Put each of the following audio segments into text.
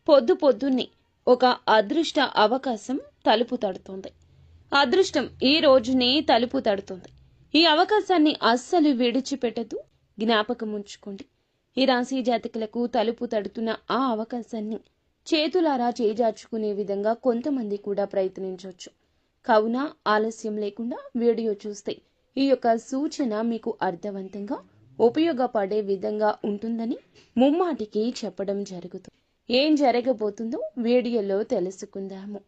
పొద్దు పొద్దున్నే ఒక అదృష్ట అవకాశం తలుపు తడుతోంది. అదృష్టం ఈ రోజునే తలుపు తడుతోంది. ఈ అవకాశాన్ని అస్సలు విడిచిపెట్టదు. జ్ఞాపకం ఉంచుకోండి. ఈ రాశి జాతకులకు తలుపు తడుతున్న ఆ అవకాశాన్ని చేతులారా చేజార్చుకునే విధంగా కొంతమంది కూడా ప్రయత్నించవచ్చు. కావున ఆలస్యం లేకుండా వీడియో చూస్తే ఈ యొక్క సూచన మీకు అర్థవంతంగా ఉపయోగపడే విధంగా ఉంటుందని ముమ్మాటికి చెప్పడం జరుగుతుంది. ఏం జరగబోతుందో వీడియోలో తెలుసుకుందాము.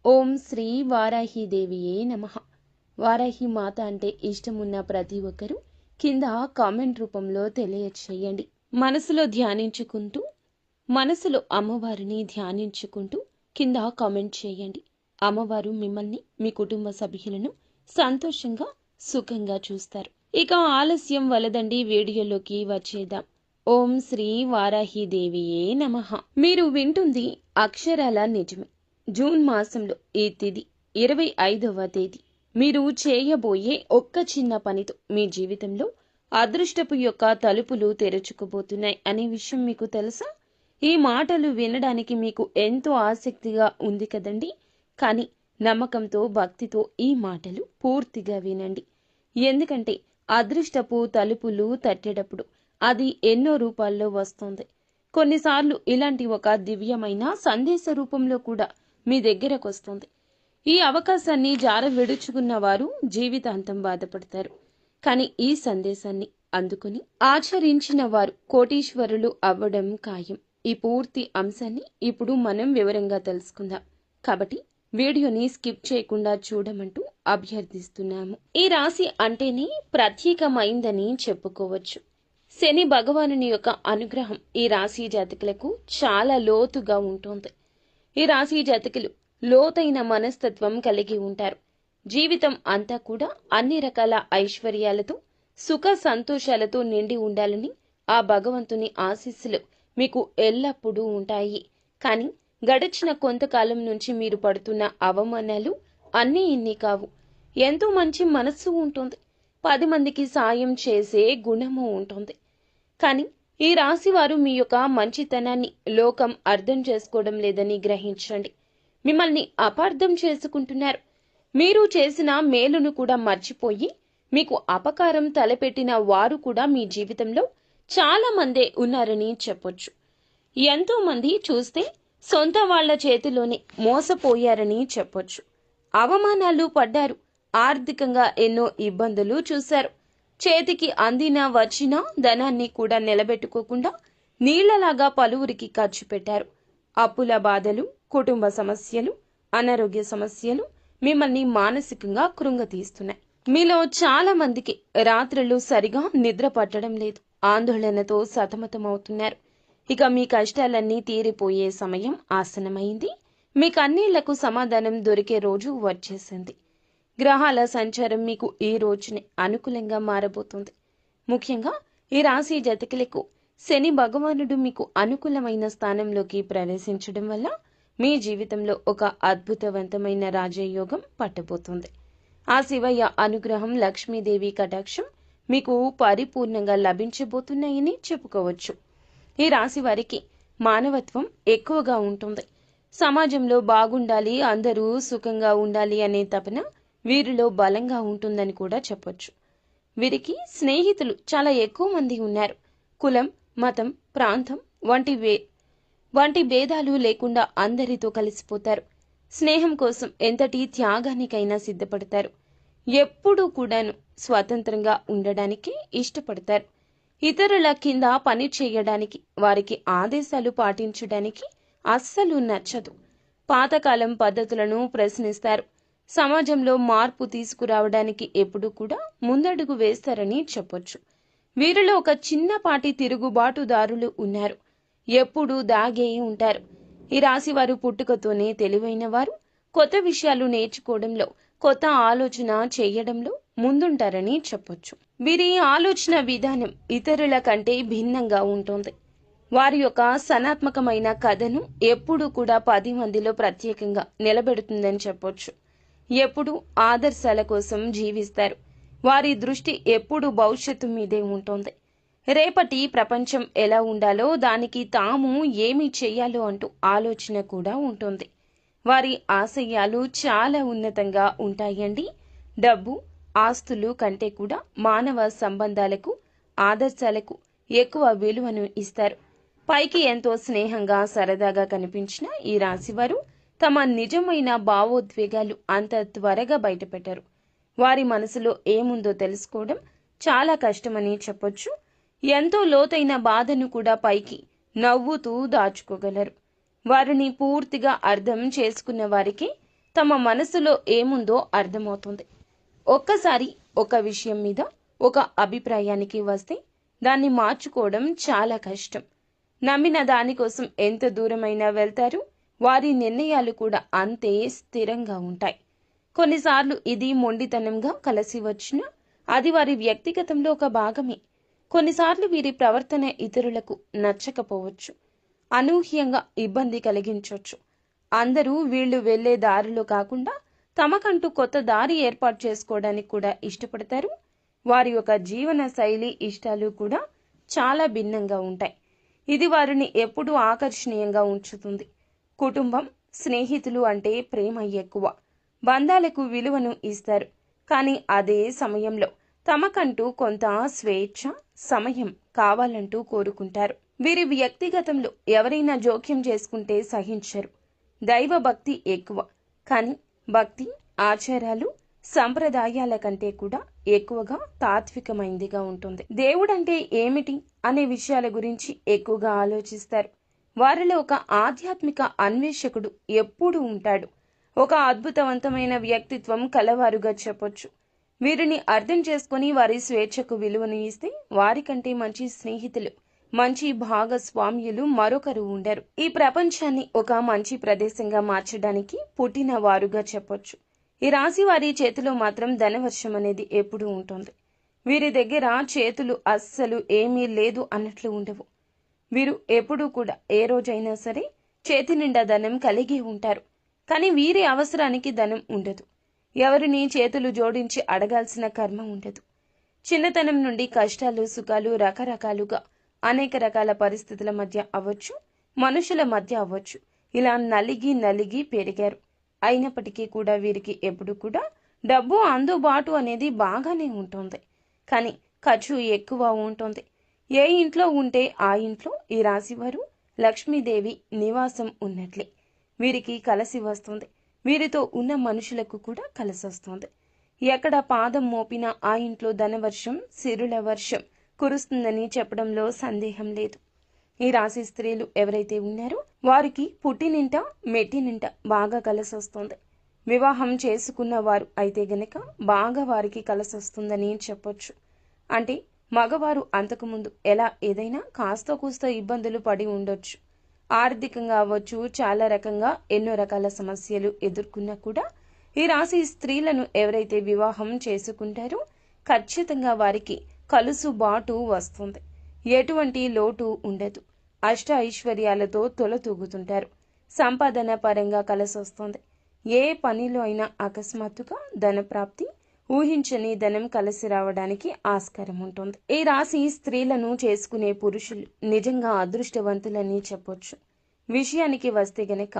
ఓం శ్రీ వారాహిదేవియే నమః. వారాహి మాత అంటే ఇష్టమున్న ప్రతి ఒక్కరూ కింద కామెంట్ రూపంలో తెలియచేయండి. మనసులో అమ్మవారిని ధ్యానించుకుంటూ కింద కామెంట్ చేయండి. అమ్మవారు మిమ్మల్ని, మీ కుటుంబ సభ్యులను సంతోషంగా సుఖంగా చూస్తారు. ఇక ఆలస్యం వలదండి, వీడియోలోకి వచ్చేద్దాం. ఓం శ్రీ వారాహిదేవియే నమః. మీరు వింటుంది అక్షరాల నిజమే. జూన్ మాసంలో ఈ తిథి 25వ తేదీ. మీరు చేయబోయే ఒక్క చిన్న పనితో మీ జీవితంలో అదృష్టపు యొక్క తలుపులు తెరుచుకోబోతున్నాయి అనే విషయం మీకు తెలుసా? ఈ మాటలు వినడానికి మీకు ఎంతో ఆసక్తిగా ఉంది కదండి. కానీ నమ్మకంతో, భక్తితో ఈ మాటలు పూర్తిగా వినండి. ఎందుకంటే అదృష్టపు తలుపులు తట్టేటప్పుడు అది ఎన్నో రూపాల్లో వస్తుంది. కొన్నిసార్లు ఇలాంటి ఒక దివ్యమైన సందేశ రూపంలో కూడా మీ దగ్గరకు వస్తుంది. ఈ అవకాశాన్ని జార విడుచుకున్న వారు జీవితాంతం బాధపడతారు. కానీ ఈ సందేశాన్ని అందుకుని ఆచరించిన వారు కోటీశ్వరులు అవ్వడం ఖాయం. ఈ పూర్తి అంశాన్ని ఇప్పుడు మనం వివరంగా తెలుసుకుందాం. కాబట్టి వీడియోని స్కిప్ చేయకుండా చూడమంటూ అభ్యర్థిస్తున్నాము. ఈ రాశి అంటేనే ప్రత్యేకమైందని చెప్పుకోవచ్చు. శని భగవానుని యొక్క అనుగ్రహం ఈ రాశి జాతకులకు చాలా లోతుగా ఉంటుంది. ఈ రాశి జాతకులు లోతైన మనస్తత్వం కలిగి ఉంటారు. జీవితం అంతా కూడా అన్ని రకాల ఐశ్వర్యాలతో, సుఖ సంతోషాలతో నిండి ఉండాలని ఆ భగవంతుని ఆశీస్సులు మీకు ఎల్లప్పుడూ ఉంటాయి. కానీ గడిచిన కొంతకాలం నుంచి మీరు పడుతున్న అవమానాలు అన్నీ ఇన్ని కావు. ఎంతో మంచి మనస్సు ఉంటుంది. 10 మందికి సాయం చేసే గుణము ఉంటుంది. కానీ ఈ రాశి వారు మీ యొక్క మంచితనాన్ని లోకం అర్థం చేసుకోవడం లేదని గ్రహించండి. మిమ్మల్ని అపార్థం చేసుకుంటున్నారు. మీరు చేసిన మేలును కూడా మర్చిపోయి మీకు అపకారం తలపెట్టిన వారు కూడా మీ జీవితంలో చాలా మందే ఉన్నారని చెప్పొచ్చు. ఎంతో మంది చూస్తే సొంత వాళ్ల చేతిలోనే మోసపోయారని చెప్పొచ్చు. అవమానాలు పడ్డారు. ఆర్థికంగా ఎన్నో ఇబ్బందులు చూశారు. చేతికి అందినా వచ్చినా ధనాన్ని కూడా నిలబెట్టుకోకుండా నీళ్లలాగా పలువురికి ఖర్చు పెట్టారు. అప్పుల బాధలు, కుటుంబ సమస్యలు, అనారోగ్య సమస్యలు మిమ్మల్ని మానసికంగా కృంగతీస్తున్నాయి. మీలో చాలా మందికి రాత్రులు సరిగా నిద్ర పట్టడం లేదు. ఆందోళనతో సతమతమవుతున్నారు. ఇక మీ కష్టాలన్నీ తీరిపోయే సమయం ఆసనమైంది. మీ కన్నీళ్లకు సమాధానం దొరికే రోజు వచ్చేసింది. గ్రహాల సంచారం మీకు ఈ రోజునే అనుకూలంగా మారబోతుంది. ముఖ్యంగా ఈ రాశి జాతకులకు శని భగవానుడు మీకు అనుకూలమైన స్థానంలోకి ప్రవేశించడం వల్ల మీ జీవితంలో ఒక అద్భుతవంతమైన రాజయోగం పట్టబోతుంది. ఆ శివయ్య అనుగ్రహం, లక్ష్మీదేవి కటాక్షం మీకు పరిపూర్ణంగా లభించబోతున్నాయని చెప్పుకోవచ్చు. ఈ రాశి వారికి మానవత్వం ఎక్కువగా ఉంటుంది. సమాజంలో బాగుండాలి, అందరూ సుఖంగా ఉండాలి అనే తపన వీరిలో బలంగా ఉంటుందని కూడా చెప్పొచ్చు. వీరికి స్నేహితులు చాలా ఎక్కువ మంది ఉన్నారు. కులం, మతం, ప్రాంతం వంటి భేదాలు లేకుండా అందరితో కలిసిపోతారు. స్నేహం కోసం ఎంతటి త్యాగానికైనా సిద్ధపడతారు. ఎప్పుడూ కూడాను స్వతంత్రంగా ఉండడానికి ఇష్టపడతారు. ఇతరుల కింద పని చేయడానికి, వారికి ఆదేశాలు పాటించడానికి అస్సలు నచ్చదు. పాతకాలం పద్ధతులను ప్రశ్నిస్తారు. సమాజంలో మార్పు తీసుకురావడానికి ఎప్పుడూ కూడా ముందడుగు వేస్తారని చెప్పొచ్చు. వీరిలో ఒక చిన్నపాటి తిరుగుబాటుదారులు ఉన్నారు. ఎప్పుడూ దాగే ఉంటారు. ఈ రాశి వారు పుట్టుకతోనే తెలివైన వారు. కొత్త విషయాలు నేర్చుకోవడంలో, కొత్త ఆలోచన చేయడంలో ముందుంటారని చెప్పొచ్చు. వీరి ఆలోచన విధానం ఇతరుల కంటే భిన్నంగా ఉంటుంది. వారి యొక్క సనాత్మకమైన కథను ఎప్పుడూ కూడా 10 మందిలో ప్రత్యేకంగా నిలబెడుతుందని చెప్పొచ్చు. ఎప్పుడూ ఆదర్శాల కోసం జీవిస్తారు. వారి దృష్టి ఎప్పుడూ భవిష్యత్తు మీదే ఉంటుంది. రేపటి ప్రపంచం ఎలా ఉండాలో, దానికి తాము ఏమి చెయ్యాలో అంటూ ఆలోచన కూడా ఉంటుంది. వారి ఆశయాలు చాలా ఉన్నతంగా ఉంటాయండి. డబ్బు, ఆస్తులు కంటే కూడా మానవ సంబంధాలకు, ఆదర్శాలకు ఎక్కువ విలువను ఇస్తారు. పైకి ఎంతో స్నేహంగా, సరదాగా కనిపించిన ఈ రాశివారు తమ నిజమైన భావోద్వేగాలు అంత త్వరగా బయటపెట్టారు. వారి మనసులో ఏముందో తెలుసుకోవడం చాలా కష్టమని చెప్పొచ్చు. ఎంతో లోతైన బాధను కూడా పైకి నవ్వుతూ దాచుకోగలరు. వారిని పూర్తిగా అర్థం చేసుకున్న వారికి తమ మనసులో ఏముందో అర్థమవుతుంది. ఒక్కసారి ఒక విషయం మీద ఒక అభిప్రాయానికి వస్తే దాన్ని మార్చుకోవడం చాలా కష్టం. నమ్మిన దానికోసం ఎంత దూరమైనా వెళ్తారు. వారి నిర్ణయాలు కూడా అంతే స్థిరంగా ఉంటాయి. కొన్నిసార్లు ఇది మొండితనంగా కలిసి వచ్చినా అది వారి వ్యక్తిగతంలో ఒక భాగమే. కొన్నిసార్లు వీరి ప్రవర్తన ఇతరులకు నచ్చకపోవచ్చు, అనూహ్యంగా ఇబ్బంది కలిగించవచ్చు. అందరూ వీళ్లు వెళ్లే దారిలో కాకుండా తమకంటూ కొత్త దారి ఏర్పాటు చేసుకోవడానికి కూడా ఇష్టపడతారు. వారి యొక్క జీవన శైలి, ఇష్టాలు కూడా చాలా భిన్నంగా ఉంటాయి. ఇది వారిని ఎప్పుడూ ఆకర్షణీయంగా ఉంచుతుంది. కుటుంబం, స్నేహితులు అంటే ప్రేమ ఎక్కువ, బంధాలకు విలువను ఇస్తారు. కానీ అదే సమయంలో తమకంటూ కొంత స్వేచ్ఛ, సమయం కావాలంటూ కోరుకుంటారు. వీరి వ్యక్తిగతంలో ఎవరైనా జోక్యం చేసుకుంటే సహించరు. దైవ భక్తి ఎక్కువ, కానీ భక్తి, ఆచారాలు, సంప్రదాయాల కంటే కూడా ఎక్కువగా తాత్వికమైందిగా ఉంటుంది. దేవుడంటే ఏమిటి అనే విషయాల గురించి ఎక్కువగా ఆలోచిస్తారు. వారిలో ఒక ఆధ్యాత్మిక అన్వేషకుడు ఎప్పుడూ ఉంటాడు. ఒక అద్భుతవంతమైన వ్యక్తిత్వం కలవారుగా చెప్పొచ్చు. వీరిని అర్థం చేసుకుని వారి స్వేచ్ఛకు విలువను ఇస్తే వారికంటే మంచి స్నేహితులు, మంచి భాగస్వామ్యులు మరొకరు ఉండరు. ఈ ప్రపంచాన్ని ఒక మంచి ప్రదేశంగా మార్చడానికి పుట్టిన వారుగా చెప్పొచ్చు. ఈ రాశి వారి చేతిలో మాత్రం ధనవర్షం అనేది ఎప్పుడూ ఉంటుంది. వీరి దగ్గర చేతులు అస్సలు ఏమీ లేదు అన్నట్లు ఉండవు. వీరు ఎప్పుడూ కూడా ఏ రోజైనా సరే చేతి నిండా ధనం కలిగి ఉంటారు. కానీ వీరి అవసరానికి ధనం ఉండదు. ఎవరిని చేతులు జోడించి అడగాల్సిన కర్మ ఉండదు. చిన్నతనం నుండి కష్టాలు, సుఖాలు రకరకాలుగా అనేక రకాల పరిస్థితుల మధ్య అవ్వచ్చు, మనుషుల మధ్య అవ్వచ్చు, ఇలా నలిగి పెరిగారు. అయినప్పటికీ కూడా వీరికి ఎప్పుడు కూడా డబ్బు అందుబాటు అనేది బాగానే ఉంటుంది. కానీ ఖర్చు ఎక్కువ ఉంటుంది. ఏ ఇంట్లో ఉంటే ఆ ఇంట్లో ఈ రాశివారు లక్ష్మీదేవి నివాసం ఉన్నట్లే. వీరికి కలిసి వస్తుంది. వీరితో ఉన్న మనుషులకు కూడా కలిసొస్తుంది. ఎక్కడ పాదం మోపినా ఆ ఇంట్లో ధనవర్షం, సిరుల వర్షం కురుస్తుందని చెప్పడంలో సందేహం లేదు. ఈ రాశి స్త్రీలు ఎవరైతే ఉన్నారో వారికి పుట్టినింట, మెట్టినింట బాగా కలిసొస్తుంది. వివాహం చేసుకున్న వారు అయితే గనక బాగా వారికి కలిసొస్తుందని చెప్పొచ్చు. అంటే మగవారు అంతకుముందు ఎలా ఏదైనా కాస్త కూస్త ఇబ్బందులు పడి ఉండొచ్చు. ఆర్థికంగా అవ్వచ్చు, చాలా రకంగా ఎన్నో రకాల సమస్యలు ఎదుర్కొన్నా కూడా ఈ రాశి స్త్రీలను ఎవరైతే వివాహం చేసుకుంటారో ఖచ్చితంగా వారికి కలుసుబాటు వస్తుంది. ఎటువంటి లోటు ఉండదు. అష్ట ఐశ్వర్యాలతో తొలతూగుతుంటారు. సంపాదన పరంగా కలిసొస్తుంది. ఏ పనిలో అయినా అకస్మాత్తుగా ధనప్రాప్తి, ఊహించని ధనం కలిసి రావడానికి ఆస్కారం ఉంటుంది. ఈ రాశి స్త్రీలను చేసుకునే పురుషులు నిజంగా అదృష్టవంతులని చెప్పొచ్చు. విషయానికి వస్తే గనక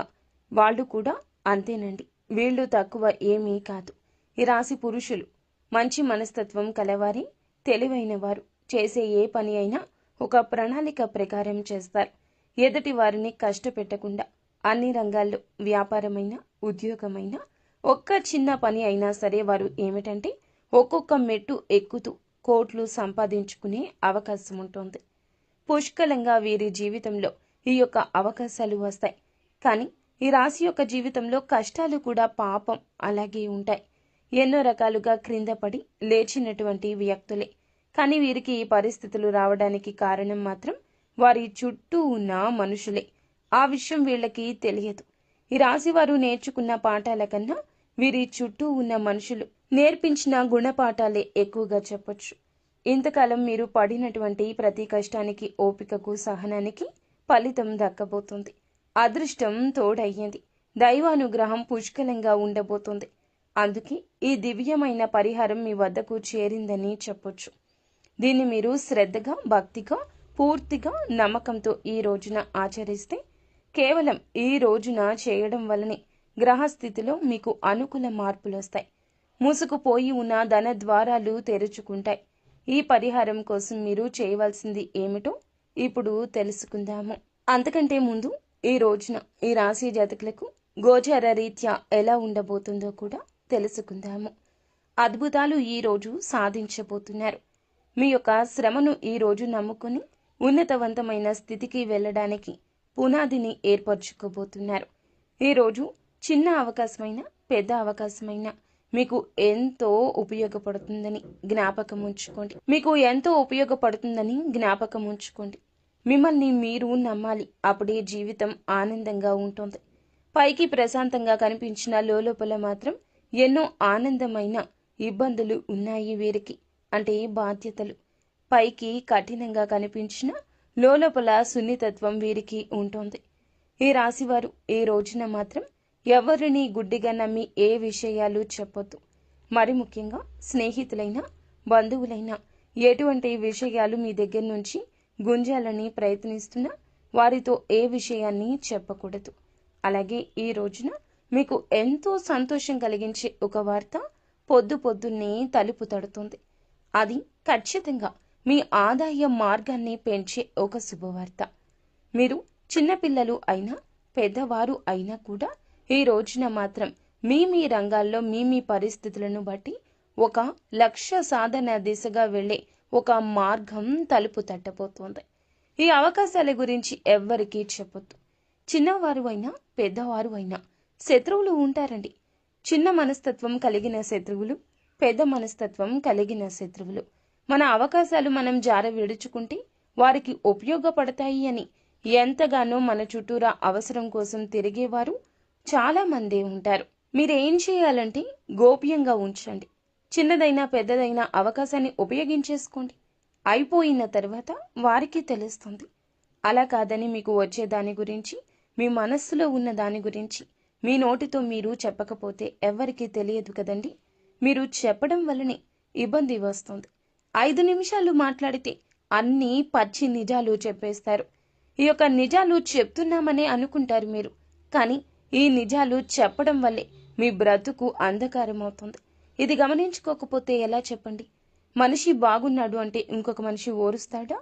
వాళ్ళు కూడా అంతేనండి. వీళ్ళు తక్కువ ఏమీ కాదు. ఈ రాశి పురుషులు మంచి మనస్తత్వం కలవారి, తెలివైన వారు. చేసే ఏ పని అయినా ఒక ప్రణాళిక ప్రకారం చేస్తారు. ఎదుటి వారిని కష్టపెట్టకుండా అన్ని రంగాల్లో వ్యాపారమైన, ఉద్యోగమైన, ఒక్క చిన్న పని అయినా సరే వారు ఏమిటంటే ఒక్కొక్క మెట్టు ఎక్కుతూ కోట్లు సంపాదించుకునే అవకాశం ఉంటుంది. పుష్కలంగా వీరి జీవితంలో ఈ యొక్క అవకాశాలు వస్తాయి. కానీ ఈ రాశి యొక్క జీవితంలో కష్టాలు కూడా పాపం అలాగే ఉంటాయి. ఎన్నో రకాలుగా క్రింద పడి లేచినటువంటి వ్యక్తులే. కానీ వీరికి ఈ పరిస్థితులు రావడానికి కారణం మాత్రం వారి చుట్టూ ఉన్న మనుషులే. ఆ విషయం వీళ్ళకి తెలియదు. ఈ రాశి వారు నేర్చుకున్న పాఠాల కన్నా వీరి చుట్టూ ఉన్న మనుషులు నేర్పించిన గుణపాఠాలే ఎక్కువగా చెప్పొచ్చు. ఇంతకాలం మీరు పడినటువంటి ప్రతి కష్టానికి, ఓపికకు, సహనానికి ఫలితం దక్కబోతుంది. అదృష్టం తోడయ్యింది. దైవానుగ్రహం పుష్కలంగా ఉండబోతుంది. అందుకే ఈ దివ్యమైన పరిహారం మీ వద్దకు చేరిందని చెప్పొచ్చు. దీన్ని మీరు శ్రద్ధగా, భక్తిగా, పూర్తిగా నమ్మకంతో ఈ రోజున ఆచరిస్తే కేవలం ఈ రోజున చేయడం వల్లనే గ్రహస్థితిలో మీకు అనుకూల మార్పులు వస్తాయి. మూసుకుపోయి ఉన్న ధన ద్వారాలు తెరుచుకుంటాయి. ఈ పరిహారం కోసం మీరు చేయవలసింది ఏమిటో ఇప్పుడు తెలుసుకుందాము. అంతకంటే ముందు ఈ రోజున ఈ రాశి జాతకులకు గోచార రీత్యా ఎలా ఉండబోతుందో కూడా తెలుసుకుందాము. అద్భుతాలు ఈ రోజు సాధించబోతున్నారు. మీ యొక్క శ్రమను ఈ రోజు నమ్ముకుని ఉన్నతవంతమైన స్థితికి వెళ్ళడానికి పునాదిని ఏర్పరచుకోబోతున్నారు. ఈరోజు చిన్న అవకాశమైన పెద్ద అవకాశమైన మీకు ఎంతో ఉపయోగపడుతుందని జ్ఞాపకం ఉంచుకోండి. మిమ్మల్ని మీరు నమ్మాలి. అప్పుడే జీవితం ఆనందంగా ఉంటుంది. పైకి ప్రశాంతంగా కనిపించిన లోపల మాత్రం ఎన్నో ఆనందమైన ఇబ్బందులు ఉన్నాయి వీరికి. అంటే బాధ్యతలు. పైకి కఠినంగా కనిపించిన లోపల సున్నితత్వం వీరికి ఉంటుంది. ఈ రాశివారు ఈ రోజున మాత్రం ఎవరిని గుడ్డిగా నమ్మి ఏ విషయాలు చెప్పొద్దు. మరి ముఖ్యంగా స్నేహితులైన, బంధువులైన ఎటువంటి విషయాలు మీ దగ్గర నుంచి గుంజాలని ప్రయత్నిస్తున్నా వారితో ఏ విషయాన్ని చెప్పకూడదు. అలాగే ఈ రోజున మీకు ఎంతో సంతోషం కలిగించే ఒక వార్త పొద్దున్నే తలుపు తడుతుంది. అది ఖచ్చితంగా మీ ఆదాయ మార్గాన్ని పెంచే ఒక శుభవార్త. మీరు చిన్నపిల్లలు అయినా పెద్దవారు అయినా కూడా ఈ రోజున మాత్రం మీ రంగాల్లో మీ పరిస్థితులను బట్టి ఒక లక్ష్య సాధన దిశగా వెళ్ళే ఒక మార్గం తలుపు తట్టబోతోంది. ఈ అవకాశాల గురించి ఎవ్వరికీ చెప్పొద్దు. చిన్నవారు అయినా పెద్దవారు అయినా శత్రువులు ఉంటారండి. చిన్న మనస్తత్వం కలిగిన శత్రువులు, పెద్ద మనస్తత్వం కలిగిన శత్రువులు. మన అవకాశాలు మనం జార విడుచుకుంటే వారికి ఉపయోగపడతాయి అని ఎంతగానో మన చుట్టూరా అవసరం కోసం తిరిగేవారు చాలా మందే ఉంటారు. మీరేం చేయాలంటే గోప్యంగా ఉంచండి. చిన్నదైనా పెద్దదైనా అవకాశాన్ని ఉపయోగించేసుకోండి. అయిపోయిన తర్వాత వారికి తెలుస్తుంది. అలా కాదని మీకు వచ్చే దాని గురించి, మీ మనస్సులో ఉన్న దాని గురించి మీ నోటితో మీరు చెప్పకపోతే ఎవ్వరికీ తెలియదు కదండి. మీరు చెప్పడం వల్లనే ఇబ్బంది వస్తుంది. 5 నిమిషాలు మాట్లాడితే అన్నీ పచ్చి నిజాలు చెప్పేస్తారు. ఈ యొక్క నిజాలు చెప్తున్నామనే అనుకుంటారు మీరు. కానీ ఈ నిజాలు చెప్పడం వల్లే మీ బ్రతుకు అంధకారం అవుతుంది. ఇది గమనించుకోకపోతే ఎలా చెప్పండి? మనిషి బాగున్నాడు అంటే ఇంకొక మనిషి ఓరుస్తాడా?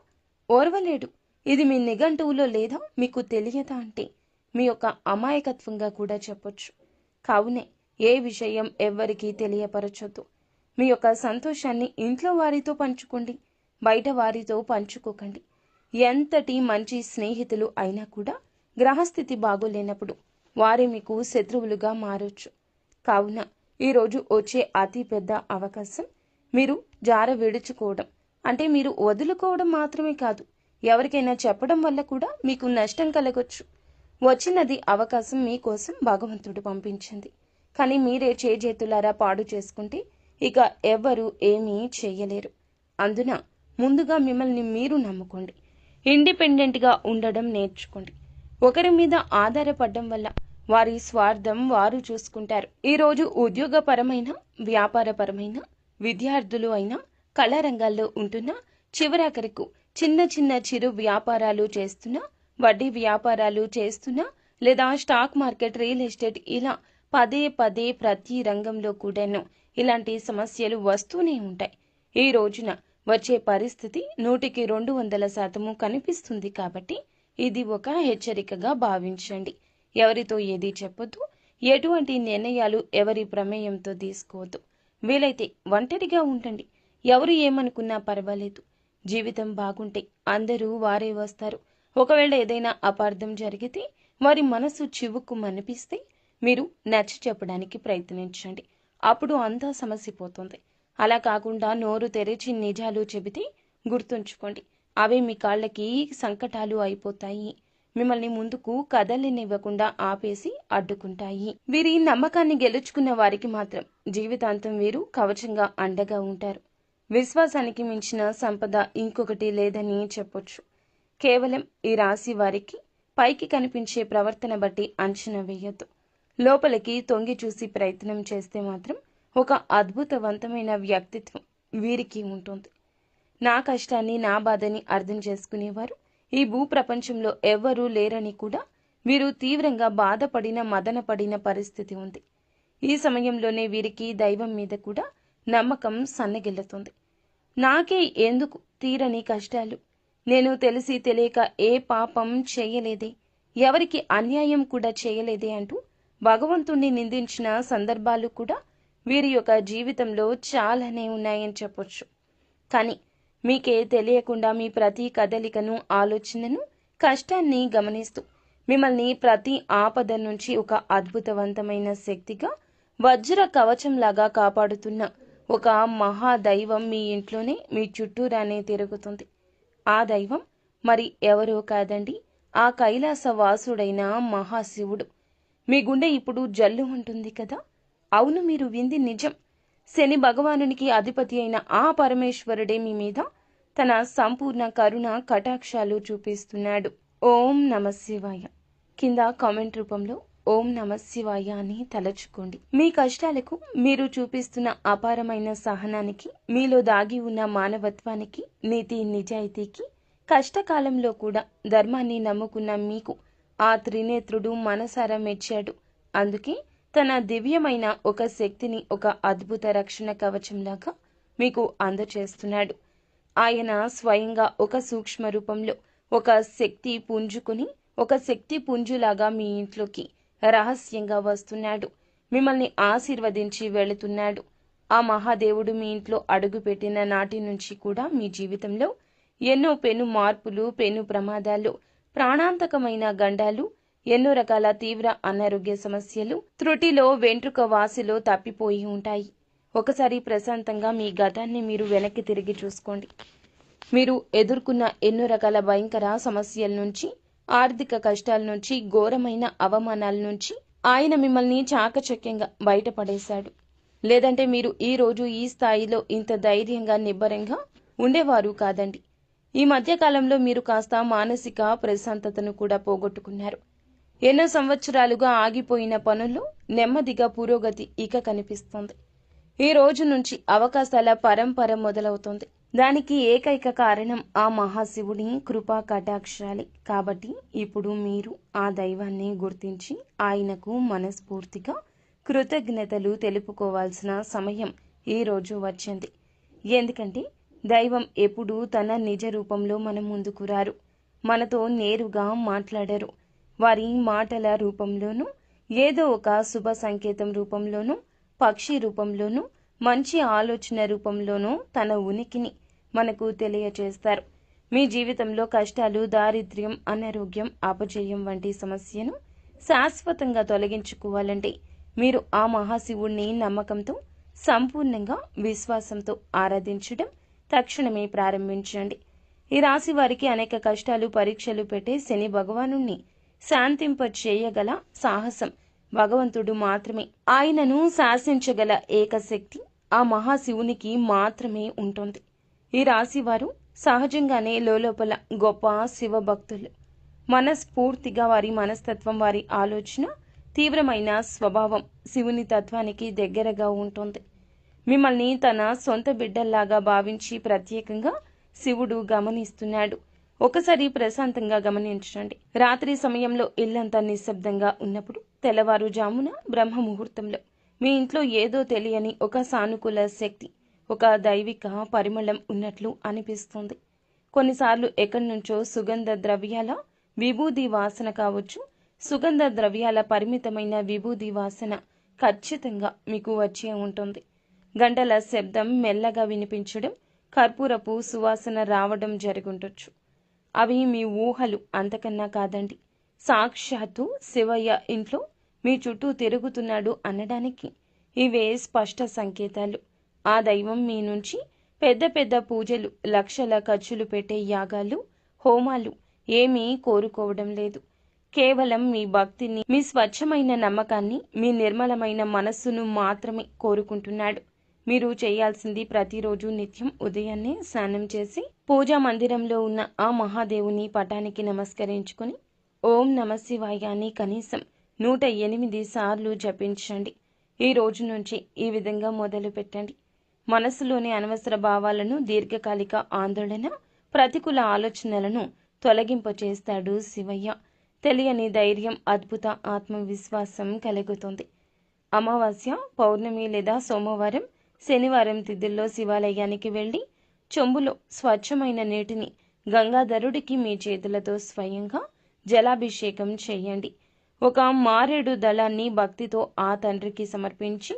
ఓర్వలేడు. ఇది మీ నిఘంటువులో లేదా మీకు తెలియదా అంటే మీ యొక్క అమాయకత్వంగా కూడా చెప్పొచ్చు. కావునే ఏ విషయం ఎవ్వరికీ తెలియపరచొద్దు. మీ యొక్క సంతోషాన్ని ఇంట్లో వారితో పంచుకోండి, బయట వారితో పంచుకోకండి. ఎంతటి మంచి స్నేహితులు అయినా కూడా గ్రహస్థితి బాగోలేనప్పుడు వారే మీకు శత్రువులుగా మారొచ్చు. కావున ఈరోజు వచ్చే అతి పెద్ద అవకాశం మీరు జార విడుచుకోవడం, అంటే మీరు వదులుకోవడం మాత్రమే కాదు, ఎవరికైనా చెప్పడం వల్ల కూడా మీకు నష్టం కలగొచ్చు. వచ్చినది అవకాశం మీకోసం భగవంతుడు పంపించింది. కానీ మీరే చేజేతులారా పాడు చేసుకుంటే ఇక ఎవ్వరూ ఏమీ చెయ్యలేరు. అందున ముందుగా మిమ్మల్ని మీరు నమ్ముకోండి. ఇండిపెండెంట్గా ఉండడం నేర్చుకోండి. ఒకరి మీద ఆధారపడడం వల్ల వారి స్వార్థం వారు చూసుకుంటారు. ఈరోజు ఉద్యోగపరమైన, వ్యాపారపరమైన, విద్యార్థులు అయినా, కళారంగాల్లో ఉంటున్నా, చివరాఖరకు చిన్న చిరు వ్యాపారాలు చేస్తున్నా, వడ్డీ వ్యాపారాలు చేస్తున్నా, లేదా స్టాక్ మార్కెట్, రియల్ ఎస్టేట్ ఇలా పదే ప్రతి రంగంలో కూడాను ఇలాంటి సమస్యలు వస్తూనే ఉంటాయి. ఈ రోజున వచ్చే పరిస్థితి 100కి 200% కనిపిస్తుంది. కాబట్టి ఇది ఒక హెచ్చరికగా భావించండి. ఎవరితో ఏది చెప్పొద్దు. ఎటువంటి నిర్ణయాలు ఎవరి ప్రమేయంతో తీసుకోవద్దు. వీలైతే ఒంటరిగా ఉండండి. ఎవరు ఏమనుకున్నా పర్వాలేదు. జీవితం బాగుంటే అందరూ వారే వస్తారు. ఒకవేళ ఏదైనా అపార్థం జరిగితే, వారి మనసు చివుక్కుమనిపిస్తే మీరు నచ్చ చెప్పడానికి ప్రయత్నించండి. అప్పుడు అంతా సమసిపోతుంది. అలా కాకుండా నోరు తెరిచి నిజాలు చెబితే గుర్తుంచుకోండి, అవే మీ కాళ్ళకి సంకటాలు అయిపోతాయి. మిమ్మల్ని ముందుకు కదలనివ్వకుండా ఆపేసి అడ్డుకుంటాయి. వీరి నమ్మకాన్ని గెలుచుకున్న వారికి మాత్రం జీవితాంతం వీరు కవచంగా అండగా ఉంటారు. విశ్వాసానికి మించిన సంపద ఇంకొకటి లేదని చెప్పొచ్చు. కేవలం ఈ రాశి వారికి పైకి కనిపించే ప్రవర్తన బట్టి అంచనా వేయొద్దు. లోపలికి తొంగి చూసి ప్రయత్నం చేస్తే మాత్రం ఒక అద్భుతవంతమైన వ్యక్తిత్వం వీరికి ఉంటుంది. నా కష్టాన్ని, నా బాధని అర్థం చేసుకునేవారు ఈ భూప్రపంచంలో ఎవ్వరూ లేరని కూడా వీరు తీవ్రంగా బాధపడిన, మదనపడిన పరిస్థితి ఉంది. ఈ సమయంలోనే వీరికి దైవం మీద కూడా నమ్మకం సన్నగిల్లుతుంది. నాకే ఎందుకు తీరని కష్టాలు, నేను తెలిసి తెలియక ఏ పాపం చేయలేదే, ఎవరికి అన్యాయం కూడా చేయలేదే అంటూ భగవంతుణ్ణి నిందించిన సందర్భాలు కూడా వీరి యొక్క జీవితంలో చాలానే ఉన్నాయని చెప్పొచ్చు. కానీ మీకే తెలియకుండా మీ ప్రతి కదలికను, ఆలోచనను, కష్టాన్ని గమనిస్తూ మిమ్మల్ని ప్రతి ఆపద నుంచి ఒక అద్భుతవంతమైన శక్తిగా, వజ్ర కవచంలాగా కాపాడుతున్న ఒక మహాదైవం మీ ఇంట్లోనే, మీ చుట్టూరానే తిరుగుతుంది. ఆ దైవం మరి ఎవరో కాదండి, ఆ కైలాస వాసుడైన మహాశివుడు. మీ గుండె ఇప్పుడు జల్లు ఉంటుంది కదా? అవును, మీరు వింది నిజం. శని భగవానునికి అధిపతి అయిన ఆ పరమేశ్వరుడే మీ మీద తన సంపూర్ణ కరుణ కటాక్షాలు చూపిస్తున్నాడు. ఓం నమః శివాయ కింద కామెంట్ రూపంలో ఓం నమః శివాయ అని తలచుకోండి. మీ కష్టాలకు మీరు చూపిస్తున్న అపారమైన సహనానికి, మీలో దాగి ఉన్న మానవత్వానికి, నీతి నిజాయితీకి, కష్టకాలంలో కూడా ధర్మాన్ని నమ్ముకున్న మీకు ఆ త్రినేత్రుడు మనసారా మెచ్చాడు. అందుకే తన దివ్యమైన ఒక శక్తిని ఒక అద్భుత రక్షణ కవచంలాగా మీకు అందచేస్తున్నాడు. ఆయన స్వయంగా ఒక సూక్ష్మ రూపంలో ఒక శక్తి పుంజుకుని, ఒక శక్తి పుంజులాగా మీ ఇంట్లోకి రహస్యంగా వస్తున్నాడు. మిమ్మల్ని ఆశీర్వదించి వెళుతున్నాడు. ఆ మహాదేవుడు మీ ఇంట్లో అడుగుపెట్టిన నాటి నుంచి కూడా మీ జీవితంలో ఎన్నో పెను మార్పులు, పెను ప్రమాదాలు, ప్రాణాంతకమైన గండాలు, ఎన్నో రకాల తీవ్ర అనారోగ్య సమస్యలు, త్రుటిలో, వెంట్రుక వాసిలో తప్పిపోయి ఉంటాయి. ఒకసారి ప్రశాంతంగా మీ గతాన్ని మీరు వెనక్కి తిరిగి చూసుకోండి. మీరు ఎదుర్కొన్న ఎన్నో రకాల భయంకర సమస్యల నుంచి, ఆర్థిక కష్టాల నుంచి, ఘోరమైన అవమానాల నుంచి ఆయన మిమ్మల్ని చాకచక్యంగా బయటపడేశాడు. లేదంటే మీరు ఈ రోజు ఈ స్థాయిలో ఇంత ధైర్యంగా, నిబ్బరంగా ఉండేవారు కాదండి. ఈ మధ్యకాలంలో మీరు కాస్త మానసిక ప్రశాంతతను కూడా పోగొట్టుకున్నారు. ఎన్నో సంవత్సరాలుగా ఆగిపోయిన పనుల్లో నెమ్మదిగా పురోగతి ఇక కనిపిస్తోంది. ఈ రోజు నుంచి అవకాశాల పరంపర మొదలవుతోంది. దానికి ఏకైక కారణం ఆ మహాశివుని కృపా కటాక్షాలే. కాబట్టి ఇప్పుడు మీరు ఆ దైవాన్ని గుర్తించి ఆయనకు మనస్ఫూర్తిగా కృతజ్ఞతలు తెలుపుకోవాల్సిన సమయం ఈ రోజు వచ్చింది. ఎందుకంటే దైవం ఎప్పుడూ తన నిజ రూపంలో మన ముందుకు రారు, మనతో నేరుగా మాట్లాడరు. వారి మాటల రూపంలోనూ, ఏదో ఒక శుభ సంకేతం రూపంలోనూ, పక్షి రూపంలోనూ, మంచి ఆలోచన రూపంలోనూ తన ఉనికిని మనకు తెలియచేస్తారు. మీ జీవితంలో కష్టాలు, దారిద్ర్యం, అనారోగ్యం, అపజయం వంటి సమస్యను శాశ్వతంగా తొలగించుకోవాలంటే మీరు ఆ మహాశివుణ్ణి నమ్మకంతో, సంపూర్ణంగా విశ్వాసంతో ఆరాధించడం తక్షణమే ప్రారంభించండి. ఈ రాశి వారికి అనేక కష్టాలు, పరీక్షలు పెట్టే శని భగవానుణ్ణి శాంతింప చేయగల సాహసం భగవంతుడు మాత్రమే. ఆయనను శాసించగల ఏకశక్తి ఆ మహాశివునికి మాత్రమే ఉంటుంది. ఈ రాశి వారు సహజంగానే లోపల గొప్ప శివభక్తులు. మనస్ఫూర్తిగా వారి మనస్తత్వం, వారి ఆలోచన, తీవ్రమైన స్వభావం శివుని తత్వానికి దగ్గరగా ఉంటుంది. మిమ్మల్ని తన సొంత బిడ్డల్లాగా భావించి ప్రత్యేకంగా శివుడు గమనిస్తున్నాడు. ఒకసారి ప్రశాంతంగా గమనించండి. రాత్రి సమయంలో ఇల్లంతా నిశ్శబ్దంగా ఉన్నప్పుడు, తెల్లవారుజామున బ్రహ్మ ముహూర్తంలో మీ ఇంట్లో ఏదో తెలియని ఒక సానుకూల శక్తి, ఒక దైవిక పరిమళం ఉన్నట్లు అనిపిస్తుంది. కొన్నిసార్లు ఎక్కడి నుంచో సుగంధ ద్రవ్యాల విభూది వాసన కావచ్చు. సుగంధ ద్రవ్యాల పరిమితమైన విభూది వాసన ఖచ్చితంగా మీకు వచ్చే ఉంటుంది. గంటల శబ్దం మెల్లగా వినిపించడం, కర్పూరపు సువాసన రావడం జరుగుండొచ్చు. అవి మీ ఊహలు, అంతకన్నా కాదండి. సాక్షాత్తు శివయ్య ఇంట్లో మీ చుట్టూ తిరుగుతున్నాడు అనడానికి ఇవే స్పష్ట సంకేతాలు. ఆ దైవం మీ నుంచి పెద్ద పెద్ద పూజలు, లక్షల ఖర్చులు పెట్టే యాగాలు, హోమాలు ఏమీ కోరుకోవడం లేదు. కేవలం మీ భక్తిని, మీ స్వచ్ఛమైన నమ్మకాన్ని, మీ నిర్మలమైన మనస్సును మాత్రమే కోరుకుంటున్నాడు. మీరు చేయాల్సింది ప్రతిరోజు నిత్యం ఉదయాన్నే స్నానం చేసి పూజా మందిరంలో ఉన్న ఆ మహాదేవుని పటానికి నమస్కరించుకుని ఓం నమః శివాయ అని కనీసం 108 సార్లు జపించండి. ఈ రోజు నుంచి ఈ విధంగా మొదలు పెట్టండి. మనసులోని అనవసర భావాలను, దీర్ఘకాలిక ఆందోళన, ప్రతికూల ఆలోచనలను తొలగింపచేస్తాడు శివయ్య. తెలియని ధైర్యం, అద్భుత ఆత్మవిశ్వాసం కలుగుతుంది. అమావాస్య, పౌర్ణమి లేదా సోమవారం, శనివారం తిథుల్లో శివాలయానికి వెళ్ళి చెంబులో స్వచ్ఛమైన నీటిని గంగాధరుడికి మీ చేతులతో స్వయంగా జలాభిషేకం చేయండి. ఒక మారేడు దళాన్ని భక్తితో ఆ తండ్రికి సమర్పించి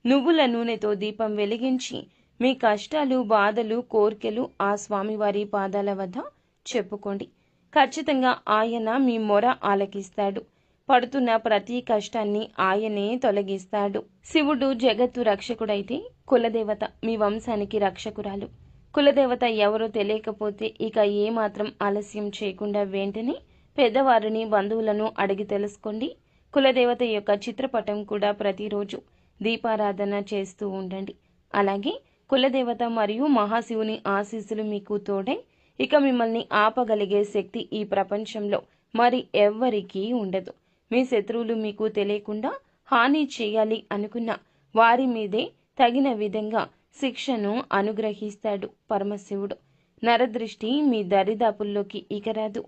నువ్వుల నూనెతో దీపం వెలిగించి మీ కష్టాలు, బాధలు, కోర్కెలు ఆ స్వామివారి పాదాల వద్ద చెప్పుకోండి. ఖచ్చితంగా ఆయన మీ మొర ఆలకిస్తాడు. పడుతున్న ప్రతి కష్టాన్ని ఆయనే తొలగిస్తాడు. శివుడు జగత్తు రక్షకుడైతే కులదేవత మీ వంశానికి రక్షకురాలు. కులదేవత ఎవరో తెలియకపోతే ఇక ఏమాత్రం ఆలస్యం చేయకుండా వెంటనే పెద్దవారిని, బంధువులను అడిగి తెలుసుకోండి. కులదేవత యొక్క చిత్రపటం కూడా ప్రతిరోజు దీపారాధన చేస్తూ ఉండండి. అలాగే కులదేవత మరియు మహాశివుని ఆశీస్సులు మీకు తోడై ఇక మిమ్మల్ని ఆపగలిగే శక్తి ఈ ప్రపంచంలో మరి ఎవ్వరికీ ఉండదు. మీ శత్రువులు మీకు తెలియకుండా హాని చేయాలి అనుకున్న వారి మీదే తగిన విధంగా శిక్షను అనుగ్రహిస్తాడు పరమశివుడు. నరదృష్టి మీ దరిదాపుల్లోకి ఇక రాదు.